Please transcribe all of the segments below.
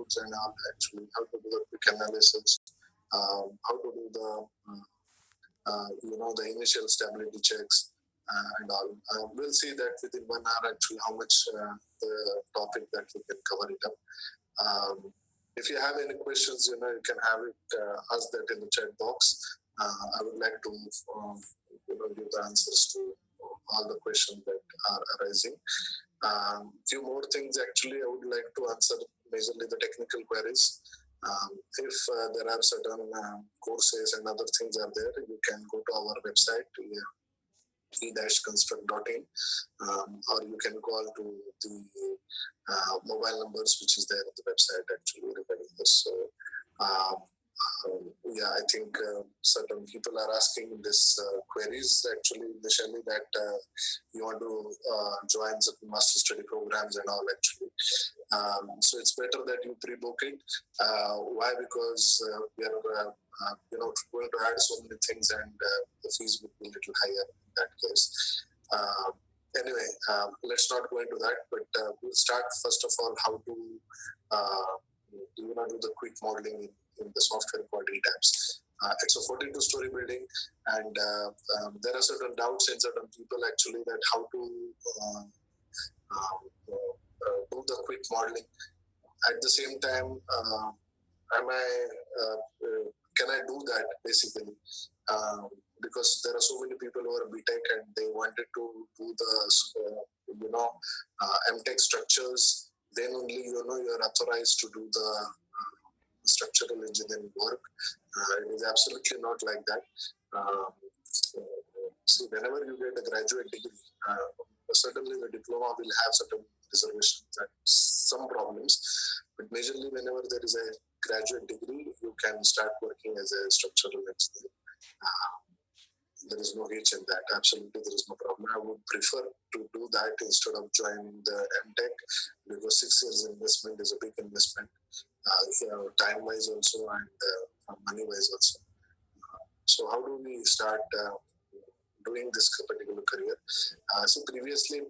codes and all, actually, how to do the quick analysis, how to do the initial stability checks and all. We'll see that within 1 hour, actually, how much the topic that we can cover it up. If you have any questions, you can have it, ask that in the chat box. I would like to give the answers to all the questions that are arising. Few more things, actually, I would like to answer majorly the technical queries. If there are certain courses and other things are there, you can go to our website, e-construct.in, or you can call to the mobile numbers which is there on the website, actually, regarding this. So, I think certain people are asking this queries, actually, initially, that you want to join certain master study programs and all, actually. So it's better that you pre-book it. Why? Because we are going to add so many things, and the fees would be a little higher in that case. Anyway, let's not go into that, but we'll start first of all how to do the quick modeling in the software called ETABS. It's a 42-story building, and there are certain doubts in certain people, actually, that how to do the quick modeling. At the same time, can I do that, basically? Because there are so many people who are BTech and they wanted to do the MTech structures. Then only you're authorized to do the structural engineering work. It is absolutely not like that. See, whenever you get a graduate degree, certainly the diploma will have certain reservations and some problems. But majorly, whenever there is a graduate degree, you can start working as a structural engineer. There is no hitch in that. Absolutely, there is no problem. I would prefer to do that instead of joining the MTech, because 6 years investment is a big investment, time-wise also and money-wise also. So how do we start doing this particular career? So previously,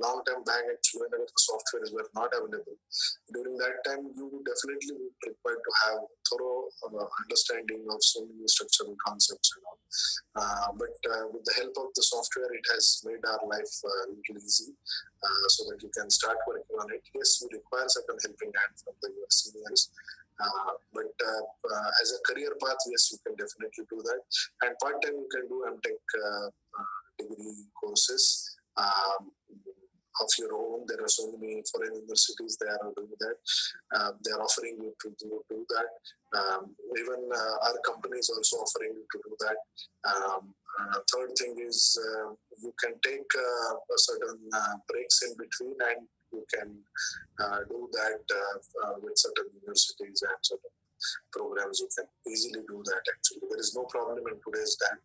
long time back, actually, whenever the softwares were not available, during that time, you would definitely be required to have thorough understanding of so many structural concepts and all. But with the help of the software, it has made our life a little easy, so that you can start working on it. Yes, you require certain helping hand from your seniors. But as a career path, yes, you can definitely do that. And part-time, you can do MTech degree courses of your own. There are so many foreign universities, they are doing that. They are offering you to do that. Even our company is also offering you to do that. Third thing is you can take certain breaks in between, and you can do that with certain universities and certain programs. You can easily do that, actually. There is no problem in today's time.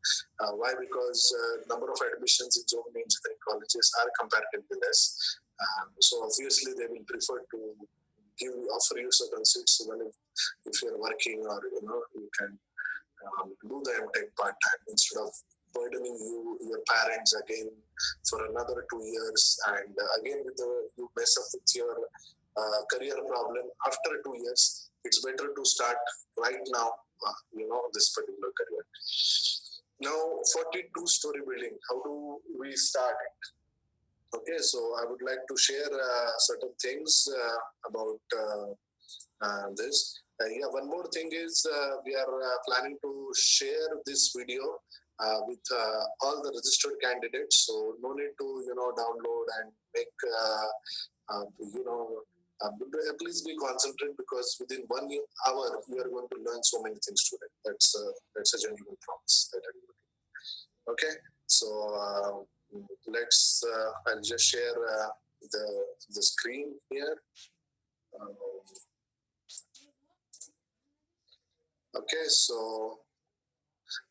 Why? Because number of admissions in so many engineering colleges are comparatively less. So obviously they will prefer to offer you certain seats, even if you're working, or you can do the MTech part-time instead of burdening your parents again for another 2 years, and again you mess up with your career problem after 2 years. It's better to start right now, this particular career. Now, 42-story building, how do we start it? Okay, so I would like to share certain things about this. One more thing is we are planning to share this video with all the registered candidates. So no need to download and make please be concentrated, because within 1 hour you are going to learn so many things today. That's a genuine promise that I'm making. Okay, so let's. I'll just share the screen here. Okay, so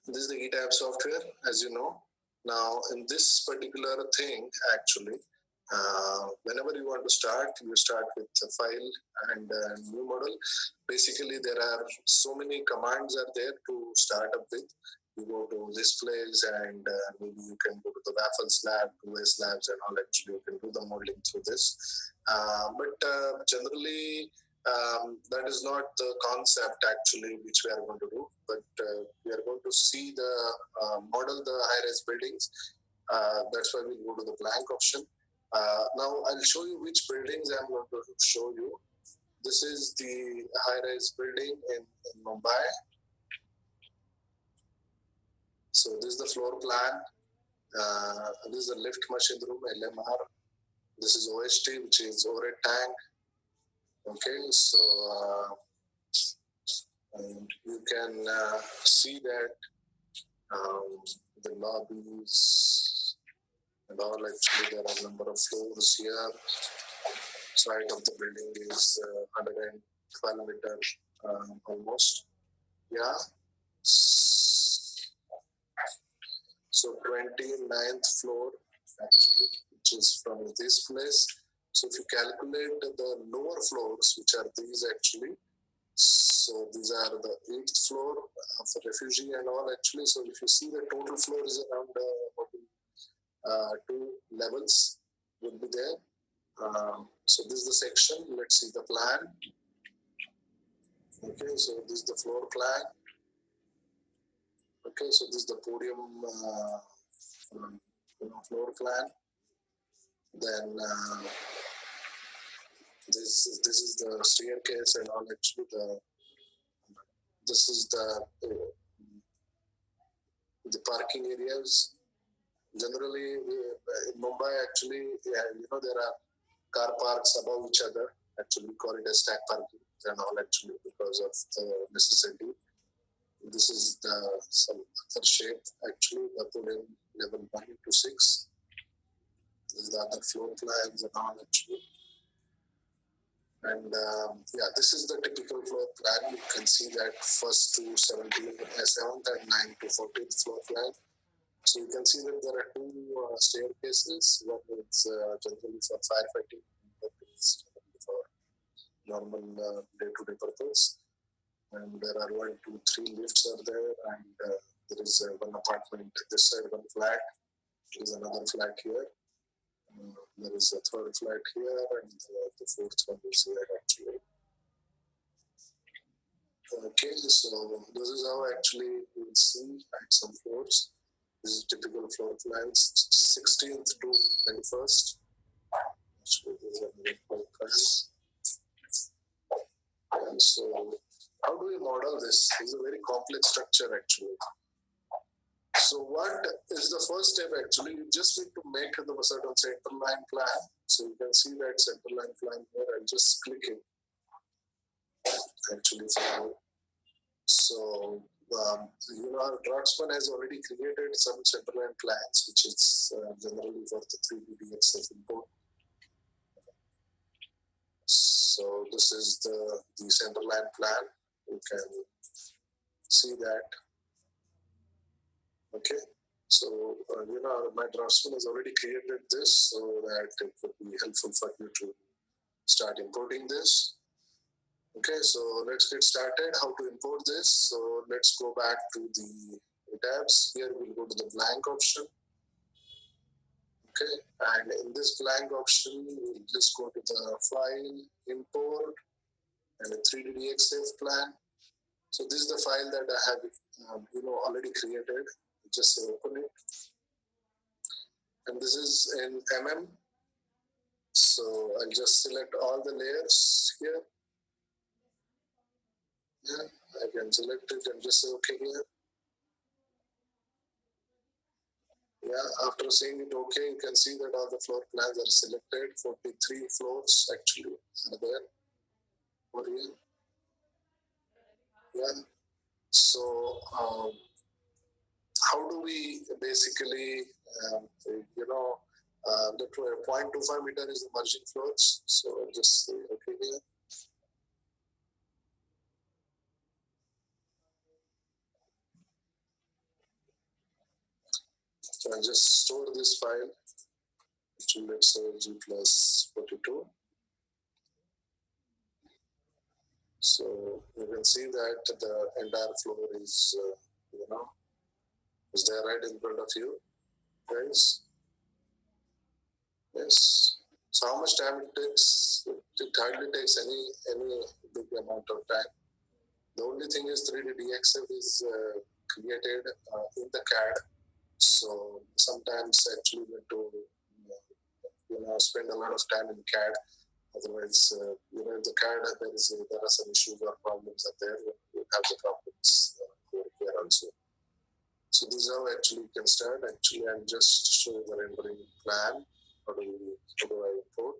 this is the ETAB software, as you know. Now, in this particular thing, actually, whenever you want to start, you start with a file and a new model. Basically, there are so many commands are there to start up with. You go to displays, and maybe you can go to the waffle slab, 2-way slabs, and all. Actually, you can do the modeling through this. But generally, That is not the concept actually which we are going to do, but we are going to see the model the high-rise buildings. That's why we go to the blank option. Now I'll show you which buildings I'm going to show you. This is the high-rise building in Mumbai. So this is the floor plan. This is the lift machine room, LMR. This is OST, which is overhead tank. Okay, so and you can see that the lobbies and all. Actually, there are a number of floors here. Side of the building is 112 meter almost. Yeah. So 29th floor actually, which is from this place. So if you calculate the lower floors, which are these actually, so these are the 8th floor for refugee and all actually. So if you see the total floor is around 2 levels would be there. So this is the section. Let's see the plan. Okay, so this is the floor plan. Okay, so this is the podium floor plan. Then this is the staircase and all. Actually, this is the parking areas. Generally, in Mumbai, actually, there are car parks above each other. Actually, we call it as stack parking and all. Actually, because of the necessity. This is some other shape. Actually, the podium level 1 to 6. This is the other floor plans and all. Actually. And this is the typical floor plan. You can see that first to 7th and 9 to 14th floor plan. So you can see that there are 2 staircases. One is generally for firefighting, one is generally for normal day-to-day purpose. And there are 1, 2, 3 lifts are there, and there is one apartment this side, one flat. There is another flat here. There is a 3rd flat here, and the 4th one is here actually. Okay, so this is how actually you will see at some floors. This is typical floor plans, 16th to 21st. Actually, this is a floor plan. And so, how do we model this? This is a very complex structure actually. So what is the first step actually? You just need to make the certain center line plan. So you can see that center line plan here. I'll just click it actually for you. So Draftsman has already created some center line plans, which is generally for the 3D DXF import. So this is the center line plan. You can see that. Okay. So, my Draftsman has already created this so that it would be helpful for you to start importing this. Okay, so let's get started. How to import this? So let's go back to the tabs. Here we'll go to the blank option. Okay, and in this blank option, we'll just go to the file, import, and a 3D DXF plan. So this is the file that I have, already created. Just open it. And this is in MM. So I'll just select all the layers here. Yeah, I can select it and just say okay here. Yeah, after saying it okay, you can see that all the floor plans are selected. 43 floors actually are there over here. Yeah. So how do we basically, the 0.25 meter is the merging floors. So I'll just say okay here. So I'll just store this file, which let's say G plus 42. So you can see that the entire floor is, is there right in front of you, guys? Yes. So how much time it takes? It hardly takes any big amount of time. The only thing is 3D DXF is created in the CAD. So sometimes actually we need to spend a lot of time in CAD. Otherwise, in the CAD there are some issues or problems are there. We have the problems over here also. So this is how actually you can start. Actually, I'm just showing the rendering plan. How do I import?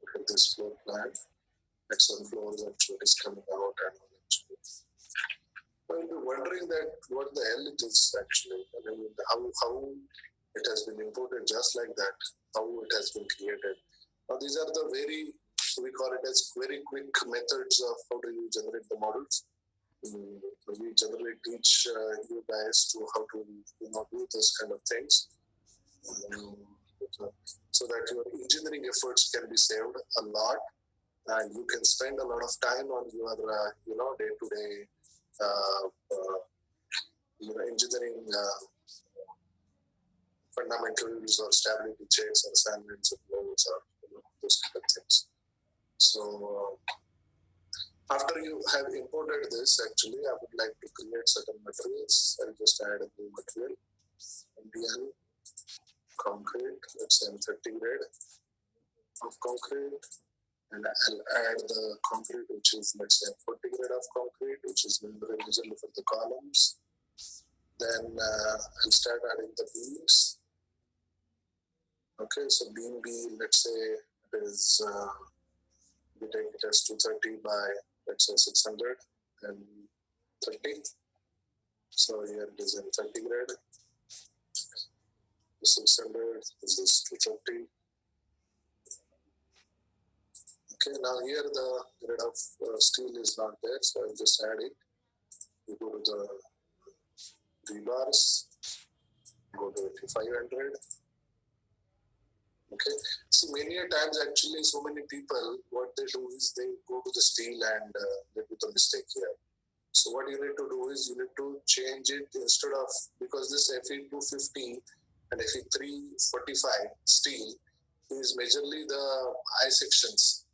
Look at this floor plan. That's one floor actually is coming out, and actually, well, you're wondering that what the hell it is actually. I mean, how it has been imported just like that. How it has been created. Now these are the we call it as very quick methods of how do you generate the models. We generally teach you guys to how to do this kind of things, so that your engineering efforts can be saved a lot, and you can spend a lot of time on your day-to-day engineering fundamentals or stability checks or assignments of loads or those kind of things. So after you have imported this, actually, I would like to create certain materials. I'll just add a new material, MDL, concrete, let's say 30 grade of concrete, and I'll add the concrete, which is, let's say, 40 grade of concrete, which is usually for the columns. Then I'll start adding the beams. Okay, so beam B, let's say it is, we take it as 230 by, let's say, 630. So here it is in 30 grade. 600, this is 230. Okay, now here the grade of steel is not there, so I'll just add it. You go to the rebars, go to 8500. Okay, see, many a times actually so many people, what they do is they go to the steel and they do the mistake here. So what you need to do is you need to change it instead of, because this Fe250 and Fe345 steel is majorly the I sections,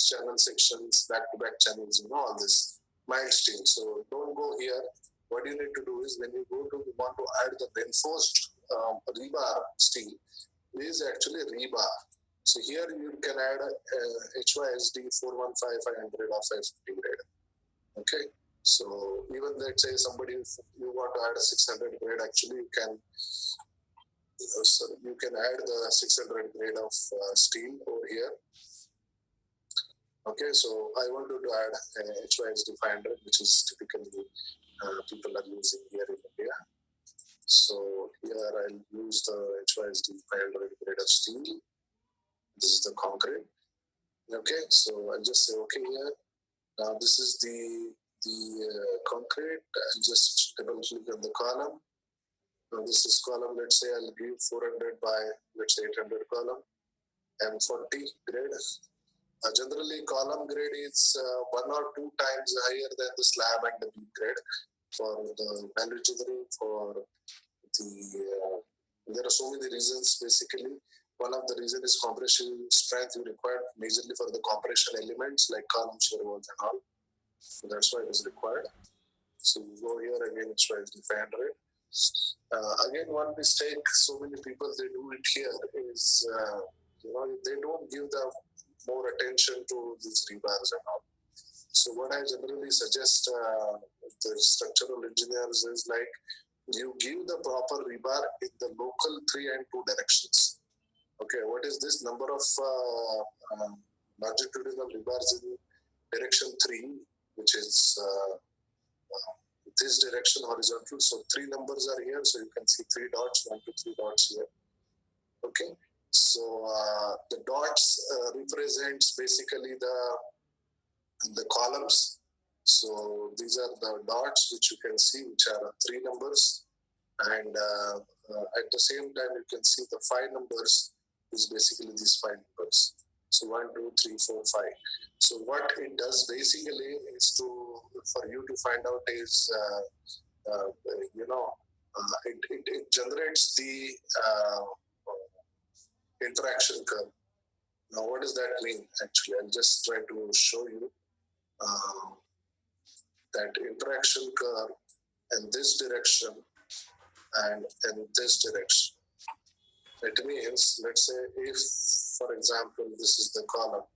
channel sections, back-to-back channels, all this mild steel. So don't go here. What you need to do is when you want to add the reinforced rebar steel, is actually rebar. So here you can add HYSD 415500 or 550 grade. Okay. So even let's say somebody, if you want to add a 600 grade, actually you can add the 600 grade of steel over here. Okay, so I wanted to add HYSD 500, which is typically people are using here in India. So here I'll use the HYSD 500 grade of steel. This is the concrete. Okay, so I'll just say okay here. Now this is the concrete. I'll just double click on the column. Now this is column, let's say I'll give 400 by, let's say 800 column, and 40 grade. Generally column grade is 1 or 2 times higher than the slab and the beam grade for the value engineering. For the there are so many reasons. Basically, one of the reasons is compression strength you require majorly for the compression elements like column, shear walls and all. So that's why it is required. So you go here again, it's 500. Again, one mistake so many people they do it here is they don't give the more attention to these rebars and all. So what I generally suggest the structural engineers is like you give the proper rebar in the local 3 and 2 directions. Okay, what is this number of longitudinal rebars in direction 3, which is this direction horizontal. So 3 numbers are here, so you can see 3 dots, 1 to 3 dots here. Okay, so the dots represents basically the columns. So these are the dots which you can see, which are 3 numbers, and at the same time you can see the 5 numbers is basically these 5 numbers. So 1, 2, 3, 4, 5. So what it does basically is for you to find out is it generates the interaction curve. Now, what does that mean? Actually, I'll just try to show you that interaction curve in this direction and in this direction. It means, let's say, if, for example, this is the column,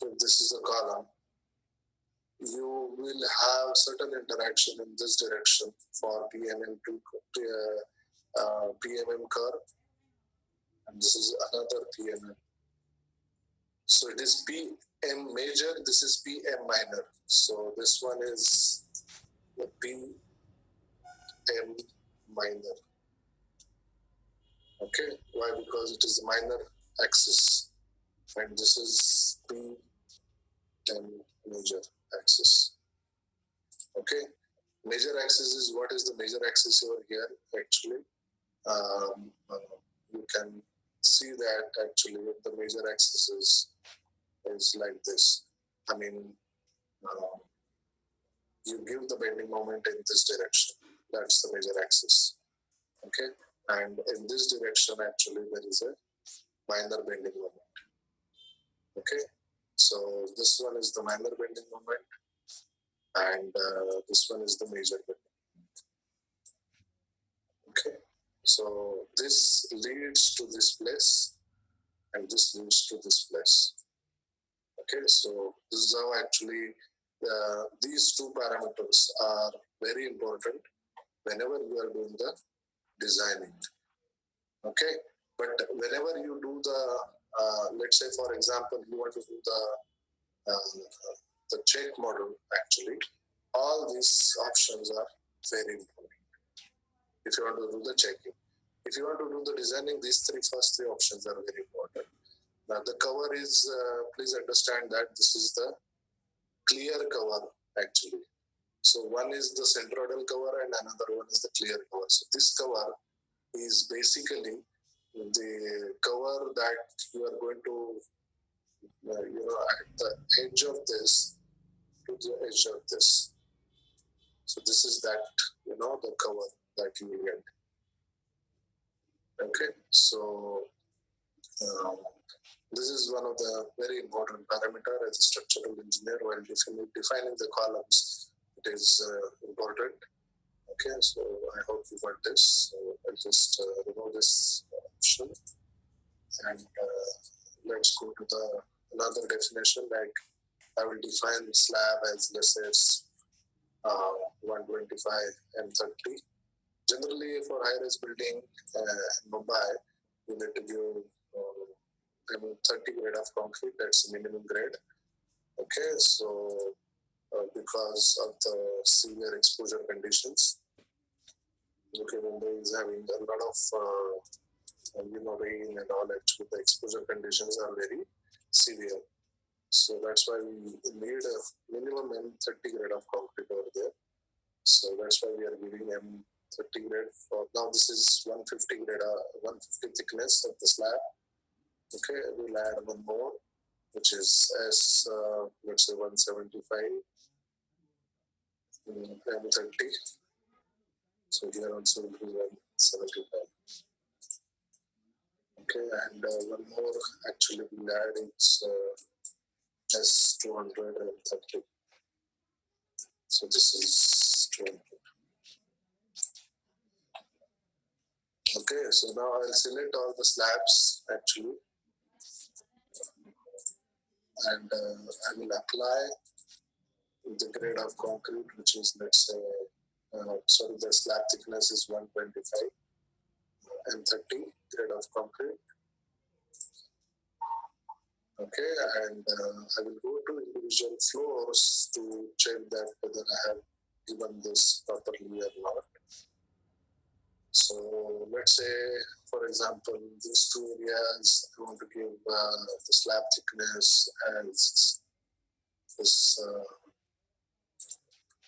if this is a column, you will have certain interaction in this direction for PMM curve, and this is another PMM. So it is PM major, this is PM minor. So this one is the PM minor. Okay, why? Because it is a minor axis, and this is PM major axis. Okay, major axis is, what is the major axis over here? Actually, you can see that actually the major axis is like this. I mean, you give the bending moment in this direction. That's the major axis. Okay, and in this direction, actually, there is a minor bending moment. Okay, so this one is the minor bending moment, and this one is the major bending. Okay, so this leads to this place, and this leads to this place. Okay, so this is how actually these two parameters are very important whenever you are doing the designing. Okay, but whenever you do the, let's say for example, you want to do the check model, actually, all these options are very important. If you want to do the checking, if you want to do the designing, these first three options are very important. Now the cover is, please understand that this is the clear cover actually. So one is the centroidal cover and another one is the clear cover. So this cover is basically the cover that you are going to, at the edge of this to the edge of this. So this is that, the cover that you will get. Okay, so this is one of the very important parameter as a structural engineer while defining the columns. It is important. Okay, so I hope you got this. So I'll just remove this option, and let's go to the another definition. Like I will define slab as, let's say, 125 and 30. Generally, for high-rise building in Mumbai, you need to give 30 grade of concrete. That's minimum grade. Okay, so because of the severe exposure conditions, okay, Mumbai is having a lot of rain and all. Actually, the exposure conditions are very severe. So that's why we need a minimum M30 grade of concrete over there. So that's why we are giving M30 grade for now. This is 150 grade, 150 thickness of the slab. Okay, we'll add one more, which is let's say 175 M30. So here also will be 175. Okay, and one more actually we'll add, it's S230. So this is 200. Okay, so now I'll select all the slabs actually, and I will apply the grade of concrete, which is, let's say, the slab thickness is 125 and 30 grade of concrete. Okay, and I will go to individual floors to check that whether I have given this properly or not. So let's say, for example, these two areas, I want to give the slab thickness as this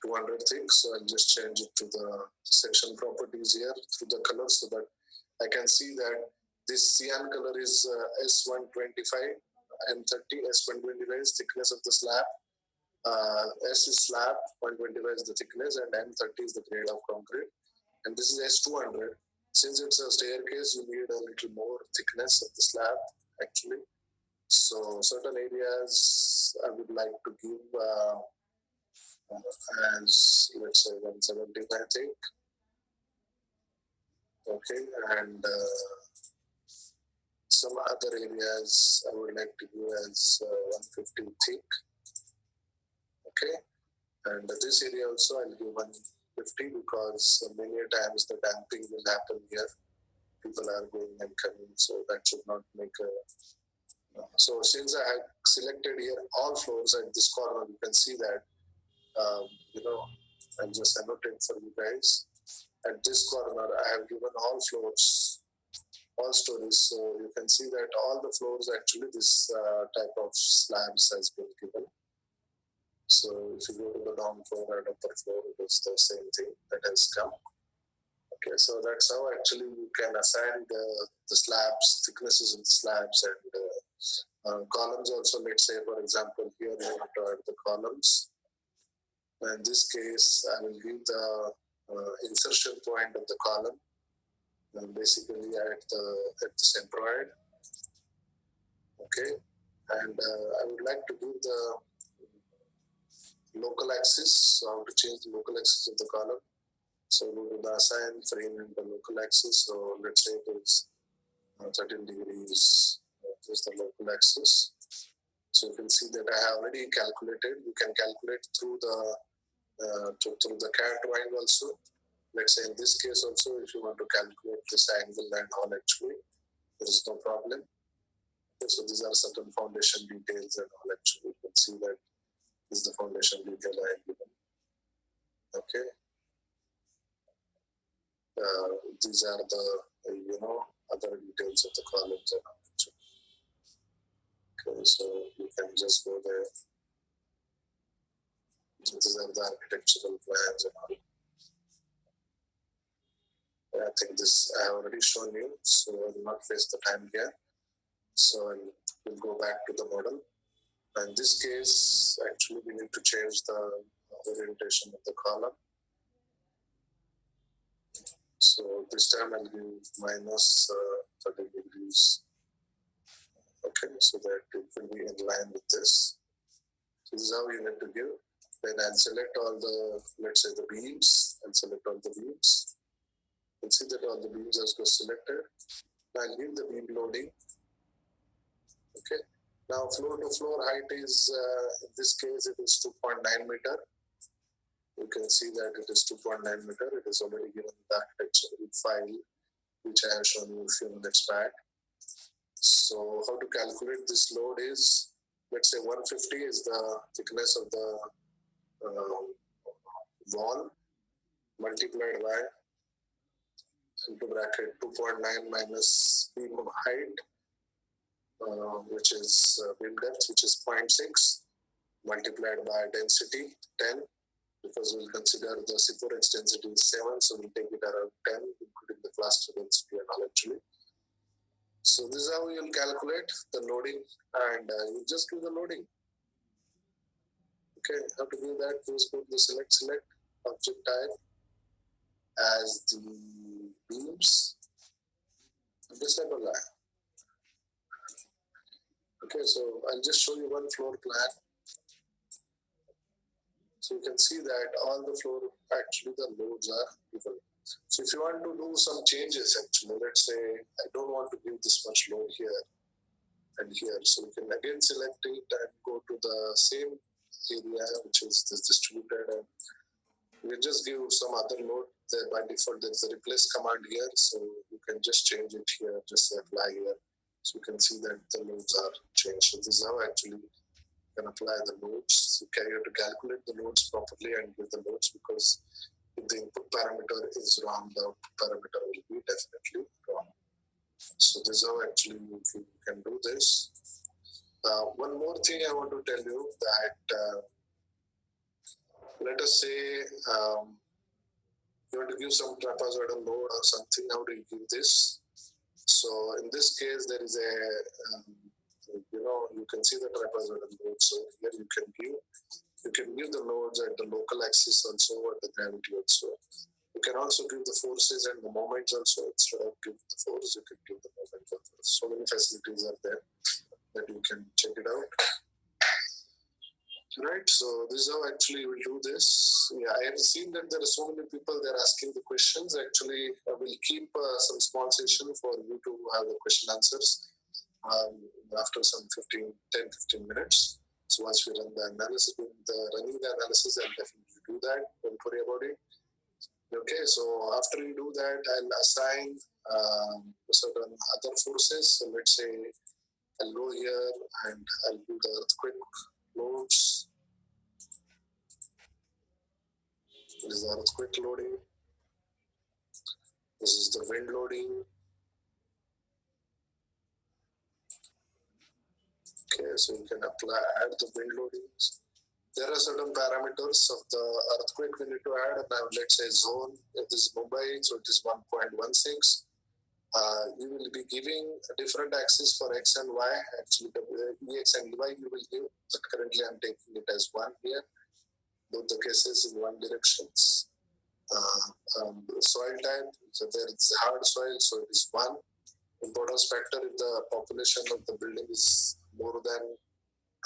200 thick. So I'll just change it to the section properties here through the color so that I can see that This cyan color is S125, M30, S125 is thickness of the slab. S is slab, 125 is the thickness, and M30 is the grade of concrete. And this is S200. Since it's a staircase, you need a little more thickness of the slab, actually. So certain areas I would like to give as, let's say, 170, I think. Okay, and some other areas I would like to give as 150 thick. Okay, and this area also I'll give 150 because many times the damping will happen here. People are going and coming, so that should not make a. So since I have selected here all floors at this corner, you can see that, you know, I'll just annotate for you guys. At this corner, I have given all floors, all stories. So you can see that all the floors actually this type of slabs has been given. So if you go to the down floor and upper floor, it is the same thing that has come. Okay, so that's how actually you can assign the slabs, thicknesses of the slabs, and columns also. Let's say, for example, here you want to add the columns. In this case, I will give the insertion point of the column, basically at the centroid. Okay, and I would like to give the local axis. So how to change the local axis of the column. So we will assign frame and the local axis. So let's say it is 13 degrees, is the local axis. So you can see that I have already calculated. You can calculate through the CAD drawing also. Let's say in this case also, if you want to calculate this angle and all, actually, there is no problem. Okay, so these are certain foundation details and all, actually. You can see that this is the foundation detail I have given. Okay. These are the, other details of the columns and all. Okay, so you can just go there. These are the architectural plans and all. I think this I have already shown you, so I will not waste the time here. So we'll go back to the model. In this case, actually, we need to change the orientation of the column. So this time I'll give minus 30 degrees. Okay, so that it will be in line with this. So this is how you need to give. Then I'll select all the, let's say, the beams. I'll select all the beams. You'll see that all the beams are selected. I'll give the beam loading. Okay. Now floor to floor height is, in this case, it is 2.9 meter. You can see that it is 2.9 meter. It is already given the architectural file, which I have shown you a few minutes back. So how to calculate this load is, let's say 150 is the thickness of the wall multiplied by into bracket 2.9 minus beam height, which is beam depth, which is 0.6, multiplied by density 10, because we'll consider the Siporex density is 7, so we'll take it around 10, including the plaster density and all, actually. So this is how you'll calculate the loading, and you just do the loading. Okay, how to do that? Just go to the select object type as the beams, disable that. Okay, so I'll just show you one floor plan. So you can see that all the floor, actually the loads are given. So if you want to do some changes, actually, let's say I don't want to give this much load here and here. So you can again select it and go to the same area, which is this distributed, and you just give some other load. There by default, there's a replace command here. So you can just change it here, just apply here. So you can see that the loads are changed. So this is how actually you can apply the loads. You have to calculate the loads properly and give the loads, because if the input parameter is wrong, the output parameter will be definitely wrong. So this is how actually you can do this. One more thing I want to tell you that let us say you want to give some trapezoidal load or something. How do you give this? So in this case, there is a you can see the trapezoidal load. So here you can give the loads at the local axis also, at the gravity also. You can also give the forces and the moments also. Instead of giving the force, you can give the moment also. So many facilities are there that you can check it out. Right, so this is how actually we do this. Yeah, I have seen that there are so many people that are asking the questions. Actually, I will keep some small session for you to have the question answers after some 10-15 minutes. So once we run the analysis, running the analysis, I'll definitely do that. Don't worry about it. Okay, so after you do that, I'll assign certain other forces. So let's say I'll go here and I'll do the earthquake loads. This is the earthquake loading. This is the wind loading. Okay, so you can add the wind loadings. There are certain parameters of the earthquake we need to add. Now let's say zone, it is Mumbai, so it is 1.16. You will be giving a different axis for X and Y. Actually, the X and Y you will give, but currently I'm taking it as 1 here. Both the cases in one directions. Soil type, so there is hard soil, so it is 1. Importance factor if the population of the building is more than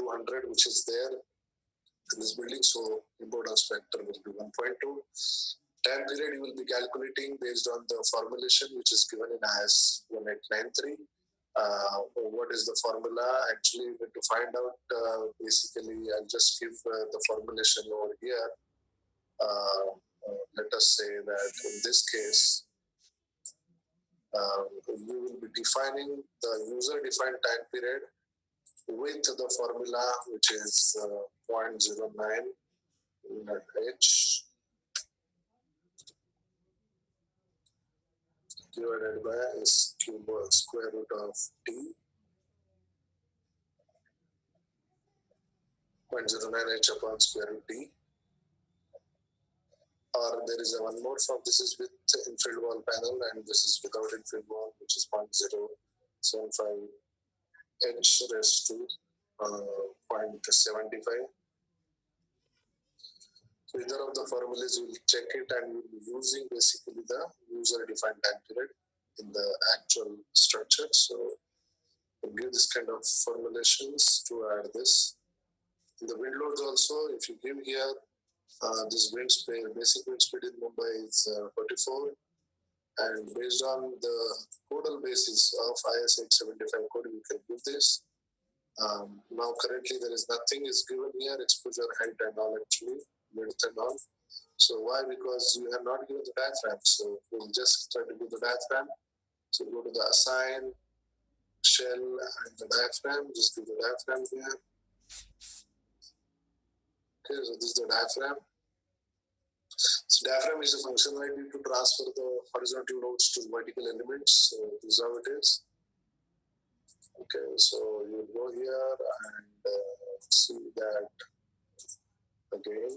200, which is there in this building, so importance factor will be 1.2. Time period you will be calculating based on the formulation which is given in IS 1893. What is the formula? Actually, we need to find out. Basically, I'll just give the formulation over here. Let us say that in this case, you will be defining the user-defined time period with the formula which is 0.09 H divided by S cube square root of T 0.09 H upon square root T. Or there is a one more form. This is with infield wall panel and this is without infield wall, which is 0.075 H raised to 0.75. So either of the formulas you will check it and you will be using basically the user-defined time period in the actual structure. So we'll give this kind of formulations to add this. In the wind loads also, if you give here this wind speed, basic wind speed in Mumbai is 44, and based on the codal basis of IS 875 code, you can do this. Now currently there is nothing is given here, exposure height and all actually, width and all. So why? Because you have not given the diaphragm. So we'll just try to do the diaphragm. So go to the assign shell and the diaphragm, just do the diaphragm here. Okay, so this is the diaphragm. So diaphragm is a function I need to transfer the horizontal loads to vertical elements. So this is how it is. Okay, so you go here and see that again.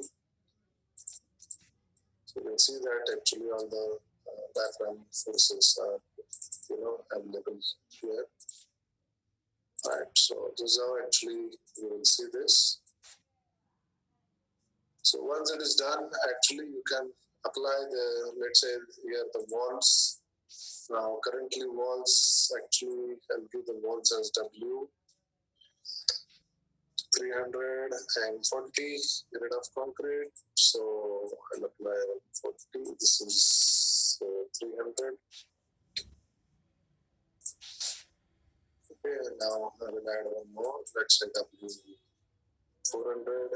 So you can see that actually all the diaphragm forces are available here. Right, so this is how actually you will see this. So once it is done, actually you can apply the, let's say here the walls. Now currently walls, actually I'll give the walls as W 340 unit of concrete. So I'll apply 40. This is 300. Okay, now I will add one more. Let's say W 440.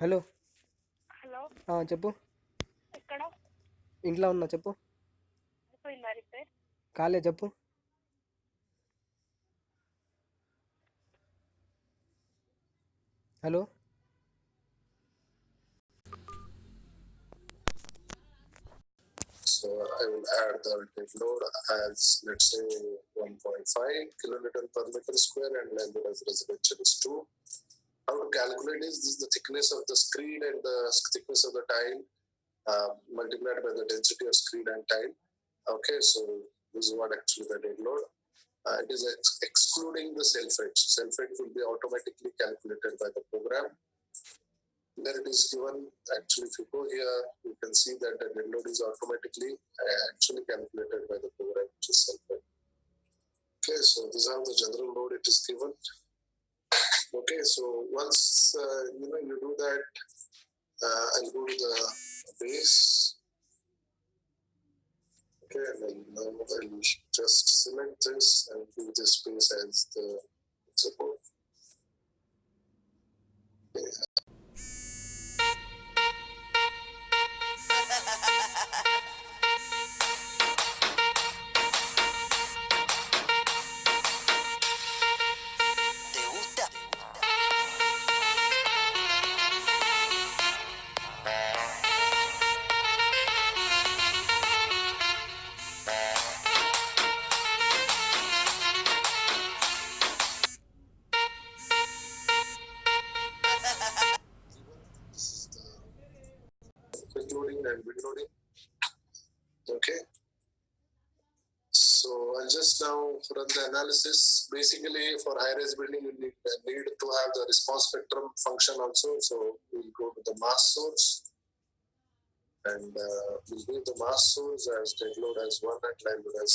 Hello hello చెప్పు. ఎక్కడ? ఇంట్లో ఉన్నా చెప్పు. కాలే చెప్పు. Hello. So I will add the dead load as, let's say, 1.5 kilonewton per meter square, and land load as residential is 2. How to calculate is this: the thickness of the screed and the thickness of the tile multiplied by the density of screed and tile. Okay, so this is what actually the dead load. It is excluding the self-edge. Self-edge will be automatically calculated by the program. There it is given. Actually, if you go here, you can see that the dead load is automatically actually calculated by the program, which is self-edge. Okay, so this is how the general load it is given. Okay, so once you do that, I'll go to the base. Okay, and now I'll just select this and give this space as the support. Okay. Quick loading and mid loading. Okay. So I'll just now run the analysis. Basically, for high-rise building, you need to have the response spectrum function also. So we'll go to the mass source, and we'll give the mass source as dead load as 1 and line load as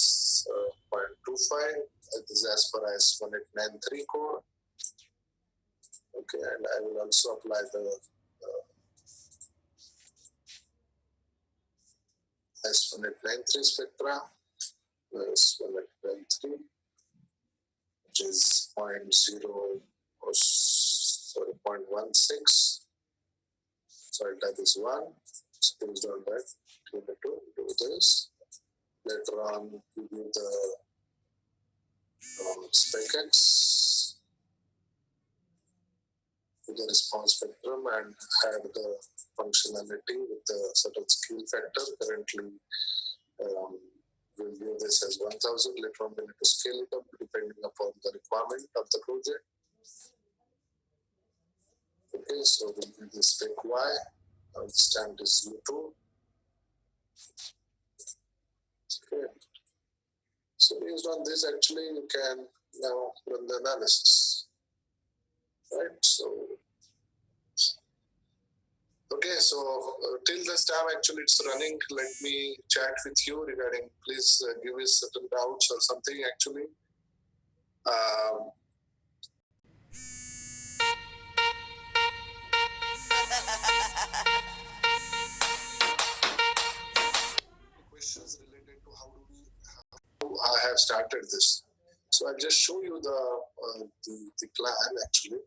0.25. This is as per IS 1893 code. Okay, and I will also apply the IS 1893 spectra. IS 1893, which is 0.0, or sorry, 0.16. So I'll type this 1. So based on that, we need to do this. Later on, we do the spec-X with the response spectrum and add the functionality with the certain scale factor. Currently, we'll do this as 1000. Later on, we need to scale it up depending upon the requirement of the project. Okay, so we'll do the spec Y. Now the stand is U2. Okay. So based on this, actually, you can now run the analysis. Right, so okay, so till this time actually it's running. Let me chat with you regarding, please give us certain doubts or something actually. Questions related to how I have started this. So I'll just show you the plan actually.